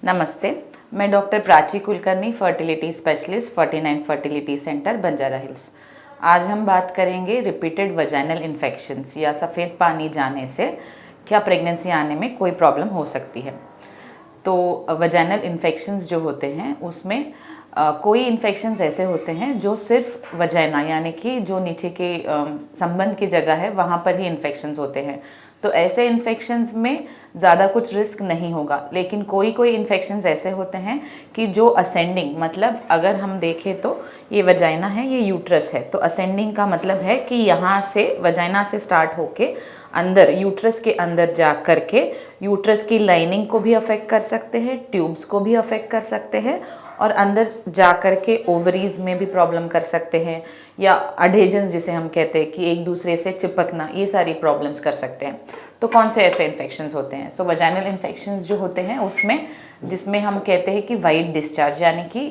नमस्ते, मैं doctor Prachi Kulkarni, fertility specialist 49 fertility centre Banjara hills. आज हम बात करेंगे रिपीटेड वजाइनल इन्फेक्शंस या सफ़ेद पानी जाने से क्या प्रेगनेंसी आने में कोई प्रॉब्लम हो सकती है। तो वजाइनल इन्फेक्शंस जो होते हैं उसमें कोई इन्फेक्शंस ऐसे होते हैं जो सिर्फ वजाइना यानी कि जो नीचे के संबंध की जगह है वहाँ पर ही इन्फेक्शंस होते हैं। तो ऐसे इन्फेक्शंस में ज़्यादा कुछ रिस्क नहीं होगा, लेकिन कोई कोई इन्फेक्शंस ऐसे होते हैं कि जो असेंडिंग, मतलब अगर हम देखें तो ये वजाइना है, ये यूट्रस है, तो असेंडिंग का मतलब है कि यहाँ से वजाइना से स्टार्ट होके अंदर यूट्रस के अंदर जा कर के यूट्रस की लाइनिंग को भी अफेक्ट कर सकते हैं, ट्यूब्स को भी अफेक्ट कर सकते हैं और अंदर जा कर के ओवरीज में भी प्रॉब्लम कर सकते हैं, या अडेजन्स जिसे हम कहते हैं कि एक दूसरे से चिपकना, ये सारी प्रॉब्लम्स कर सकते हैं। तो कौन से ऐसे इन्फेक्शंस होते हैं? सो वजाइनल इन्फेक्शंस जो होते हैं उसमें जिसमें हम कहते हैं कि वाइट डिस्चार्ज यानी कि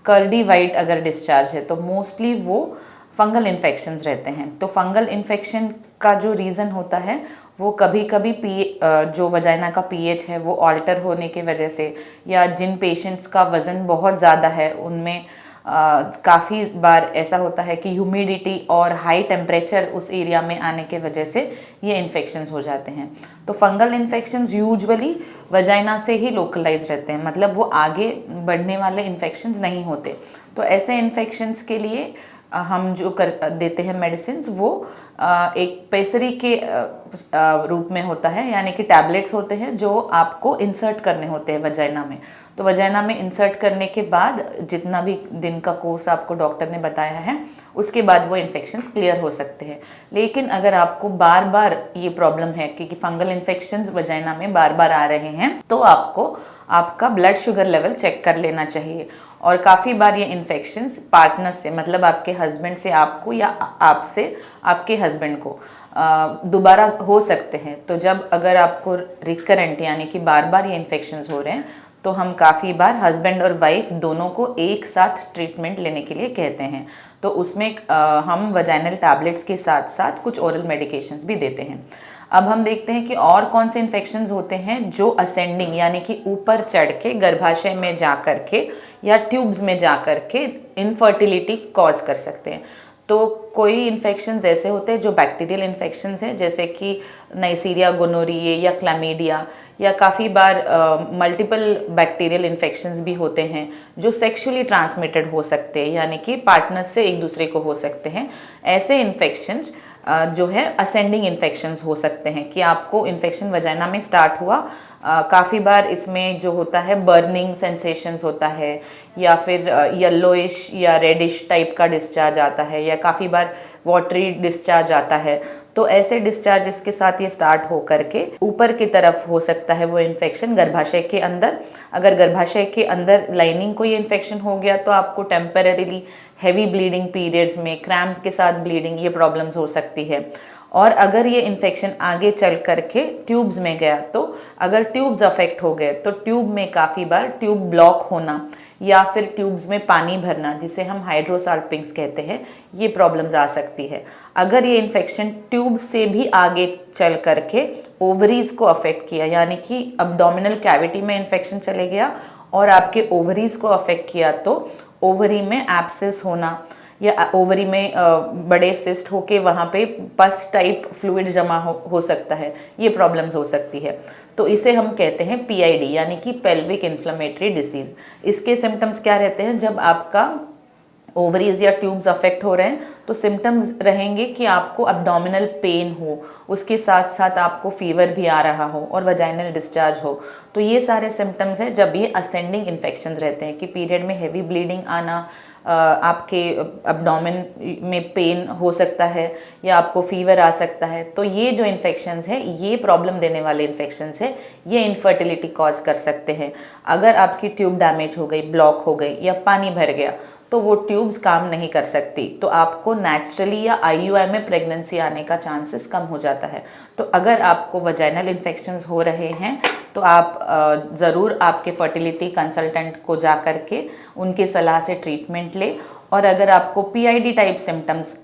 कर्डी वाइट अगर डिस्चार्ज है तो मोस्टली वो फंगल इन्फेक्शंस रहते हैं। तो फंगल इन्फेक्शन का जो रीज़न होता है वो कभी कभी जो वजाइना का पीएच है वो ऑल्टर होने की वजह से, या जिन पेशेंट्स का वज़न बहुत ज़्यादा है उनमें काफ़ी बार ऐसा होता है कि ह्यूमिडिटी और हाई टेम्परेचर उस एरिया में आने के वजह से ये इन्फेक्शंस हो जाते हैं। तो फंगल इन्फेक्शंस यूजुअली वजाइना से ही लोकलाइज रहते हैं, मतलब वो आगे बढ़ने वाले इन्फेक्शंस नहीं होते। तो ऐसे इन्फेक्शंस के लिए हम जो कर देते हैं मेडिसिन वो एक पेसरी के रूप में होता है, यानी कि टैबलेट्स होते हैं जो आपको इंसर्ट करने होते हैं वजाइना में। तो वजाइना में इंसर्ट करने के बाद जितना भी दिन का कोर्स आपको डॉक्टर ने बताया है उसके बाद वो इन्फेक्शंस क्लियर हो सकते हैं। लेकिन अगर आपको बार बार ये प्रॉब्लम है कि फंगल इन्फेक्शंस वजाइना में बार बार आ रहे हैं तो आपको आपका ब्लड शुगर लेवल चेक कर लेना चाहिए। और काफ़ी बार ये इन्फेक्शंस पार्टनर से, मतलब आपके हस्बैंड से आपको या आपसे आपके हस्बैंड को दोबारा हो सकते हैं। तो जब अगर आपको रिकरेंट यानी कि बार बार ये इन्फेक्शंस हो रहे हैं तो हम काफ़ी बार हस्बैंड और वाइफ दोनों को एक साथ ट्रीटमेंट लेने के लिए कहते हैं। तो उसमें हम वजाइनल टैबलेट्स के साथ साथ कुछ ओरल मेडिकेशंस भी देते हैं। अब हम देखते हैं कि और कौन से इन्फेक्शंस होते हैं जो असेंडिंग यानी कि ऊपर चढ़ के गर्भाशय में जा कर के या ट्यूब्स में जा कर के इनफर्टिलिटी कॉज कर सकते हैं। तो कोई इन्फेक्शंस ऐसे होते हैं जो बैक्टीरियल इन्फेक्शंस हैं, जैसे कि नाइसीरिया गोनोरिया या क्लैमिडिया, या काफ़ी बार मल्टीपल बैक्टीरियल इन्फेक्शंस भी होते हैं जो सेक्सुअली ट्रांसमिटेड हो सकते हैं, यानी कि पार्टनर से एक दूसरे को हो सकते हैं। ऐसे इन्फेक्शंस जो है असेंडिंग इन्फेक्शंस हो सकते हैं कि आपको इन्फेक्शन वजाइना में स्टार्ट हुआ, काफ़ी बार इसमें जो होता है बर्निंग सेंसेशंस होता है, या फिर येलोइश या रेडिश टाइप का डिस्चार्ज आता है, या काफ़ी बार वाटरी डिस्चार्ज आता है। तो ऐसे डिस्चार्जेस के साथ ये स्टार्ट हो करके ऊपर की तरफ हो सकता है वो इन्फेक्शन गर्भाशय के अंदर। अगर गर्भाशय के अंदर लाइनिंग को ये इन्फेक्शन हो गया तो आपको टेम्परेरीली हैवी ब्लीडिंग पीरियड्स में क्रैम्प के साथ ब्लीडिंग, ये प्रॉब्लम्स हो सकती है। और अगर ये इन्फेक्शन आगे चल करके ट्यूब्स में गया तो अगर ट्यूब्स अफेक्ट हो गए तो ट्यूब में काफ़ी बार ट्यूब ब्लॉक होना या फिर ट्यूब्स में पानी भरना, जिसे हम हाइड्रोसाल्पिंग्स कहते हैं, ये प्रॉब्लम्स आ सकती है। अगर ये इन्फेक्शन ट्यूब से भी आगे चल करके ओवरीज को अफेक्ट किया, यानी कि अब्डोमिनल कैविटी में इन्फेक्शन चले गया और आपके ओवरीज को अफेक्ट किया, तो ओवरी में एब्सेस होना या ओवरी में बड़े सिस्ट होके वहाँ पे पस टाइप फ्लूइड जमा हो सकता है, ये प्रॉब्लम्स हो सकती है। तो इसे हम कहते हैं पीआईडी यानी कि पेल्विक इन्फ्लेमेटरी डिसीज़। इसके सिम्टम्स क्या रहते हैं? जब आपका ओवरीज या ट्यूब्स अफेक्ट हो रहे हैं तो सिम्टम्स रहेंगे कि आपको अब्डोमिनल पेन हो, उसके साथ साथ आपको फीवर भी आ रहा हो और वजाइनल डिस्चार्ज हो। तो ये सारे सिम्टम्स हैं जब ये असेंडिंग इन्फेक्शंस रहते हैं कि पीरियड में हेवी ब्लीडिंग आना, आपके अब्डोमेन में पेन हो सकता है या आपको फीवर आ सकता है। तो ये जो इन्फेक्शंस है, ये प्रॉब्लम देने वाले इन्फेक्शंस है, ये इनफर्टिलिटी कॉज कर सकते हैं। अगर आपकी ट्यूब डैमेज हो गई, ब्लॉक हो गई या पानी भर गया तो वो ट्यूब्स काम नहीं कर सकती, तो आपको नेचुरली या आईयूआई में प्रेगनेंसी आने का चांसेस कम हो जाता है। तो अगर आपको वजाइनल इन्फेक्शंस हो रहे हैं तो आप ज़रूर आपके फर्टिलिटी कंसल्टेंट को जा कर के उनके सलाह से ट्रीटमेंट ले। और अगर आपको पीआईडी टाइप सिम्टम्स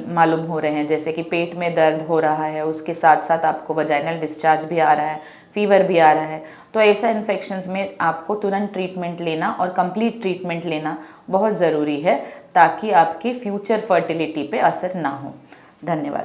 मालूम हो रहे हैं, जैसे कि पेट में दर्द हो रहा है, उसके साथ साथ आपको वजाइनल डिस्चार्ज भी आ रहा है, फीवर भी आ रहा है, तो ऐसा इन्फेक्शंस में आपको तुरंत ट्रीटमेंट लेना और कंप्लीट ट्रीटमेंट लेना बहुत ज़रूरी है, ताकि आपकी फ्यूचर फर्टिलिटी पे असर ना हो। धन्यवाद।